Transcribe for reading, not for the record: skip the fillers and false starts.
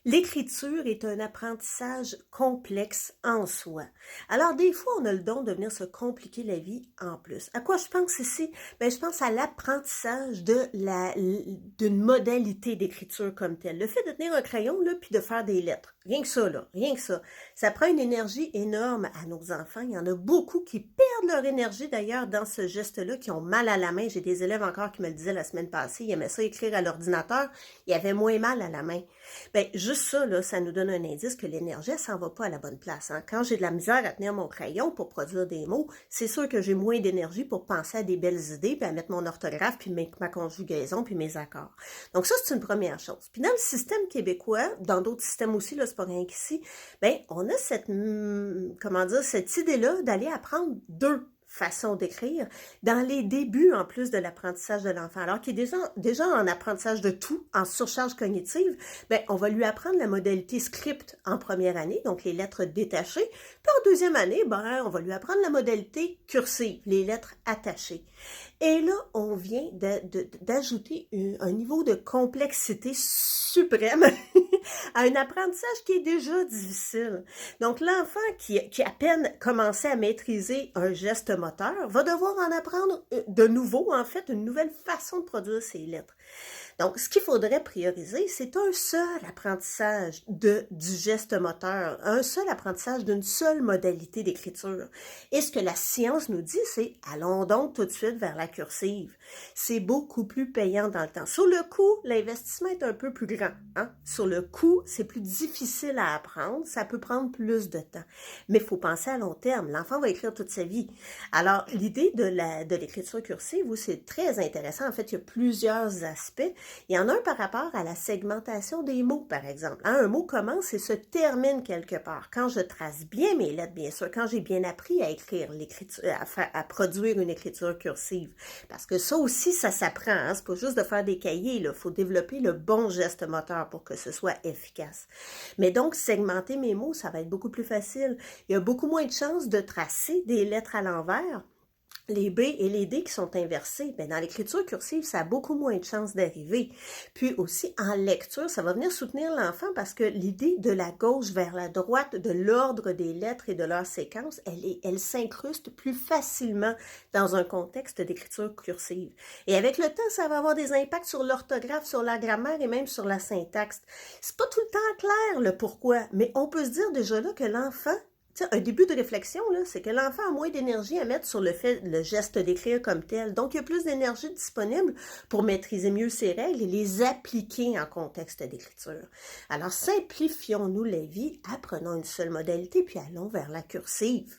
L'écriture est un apprentissage complexe en soi. Alors, des fois, on a le don de venir se compliquer la vie en plus. À quoi je pense ici? Ben, je pense à l'apprentissage d'une modalité d'écriture comme telle. Le fait de tenir un crayon, là, puis de faire des lettres. Rien que ça, là. Rien que ça. Ça prend une énergie énorme à nos enfants. Il y en a beaucoup qui perdent leur énergie, d'ailleurs, dans ce geste-là, qui ont mal à la main. J'ai des élèves encore qui me le disaient la semaine passée. Ils aimaient ça écrire à l'ordinateur. Ils avaient moins mal à la main. Ben, juste ça, là, ça nous donne un indice que l'énergie, elle s'en va pas à la bonne place. Hein. Quand j'ai de la misère à tenir mon crayon pour produire des mots, c'est sûr que j'ai moins d'énergie pour penser à des belles idées, puis à mettre mon orthographe, puis ma conjugaison, puis mes accords. Donc ça, c'est une première chose. Puis dans le système québécois, dans d'autres systèmes aussi, là, c'est pas rien qu'ici, ben, on a cette idée-là d'aller apprendre deux façon d'écrire, dans les débuts en plus de l'apprentissage de l'enfant, alors qu'il est déjà en apprentissage de tout, en surcharge cognitive, ben, on va lui apprendre la modalité script en première année, donc les lettres détachées, puis en deuxième année, ben, on va lui apprendre la modalité cursive, les lettres attachées. Et là, on vient d'ajouter un niveau de complexité suprême à un apprentissage qui est déjà difficile. Donc, l'enfant qui à peine commencé à maîtriser un geste moteur va devoir en apprendre de nouveau, en fait, une nouvelle façon de produire ses lettres. Donc, ce qu'il faudrait prioriser, c'est un seul apprentissage du geste moteur, un seul apprentissage d'une seule modalité d'écriture. Et ce que la science nous dit, c'est allons donc tout de suite vers la cursive. C'est beaucoup plus payant dans le temps. Sur le coup, l'investissement est un peu plus grand. Hein? Sur le coup, c'est plus difficile à apprendre, ça peut prendre plus de temps. Mais il faut penser à long terme. L'enfant va écrire toute sa vie. Alors, l'idée de l'écriture cursive, c'est très intéressant. En fait, il y a plusieurs aspects. Il y en a un par rapport à la segmentation des mots, par exemple. Hein, un mot commence et se termine quelque part. Quand je trace bien mes lettres, bien sûr, quand j'ai bien appris à écrire l'écriture, à produire une écriture cursive. Parce que ça aussi, ça s'apprend. Hein? C'est pas juste de faire des cahiers. Il faut développer le bon geste moteur pour que ce soit efficace. Mais donc, segmenter mes mots, ça va être beaucoup plus facile. Il y a beaucoup moins de chances de tracer des lettres à l'envers. Les B et les D qui sont inversés, bien, dans l'écriture cursive, ça a beaucoup moins de chances d'arriver. Puis aussi, en lecture, ça va venir soutenir l'enfant parce que l'idée de la gauche vers la droite, de l'ordre des lettres et de leur séquence, elle s'incruste plus facilement dans un contexte d'écriture cursive. Et avec le temps, ça va avoir des impacts sur l'orthographe, sur la grammaire et même sur la syntaxe. C'est pas tout le temps clair le pourquoi, mais on peut se dire déjà là que l'enfant, un début de réflexion, c'est que l'enfant a moins d'énergie à mettre sur le geste d'écrire comme tel. Donc, il y a plus d'énergie disponible pour maîtriser mieux ses règles et les appliquer en contexte d'écriture. Alors, simplifions-nous la vie, apprenons une seule modalité, puis allons vers la cursive.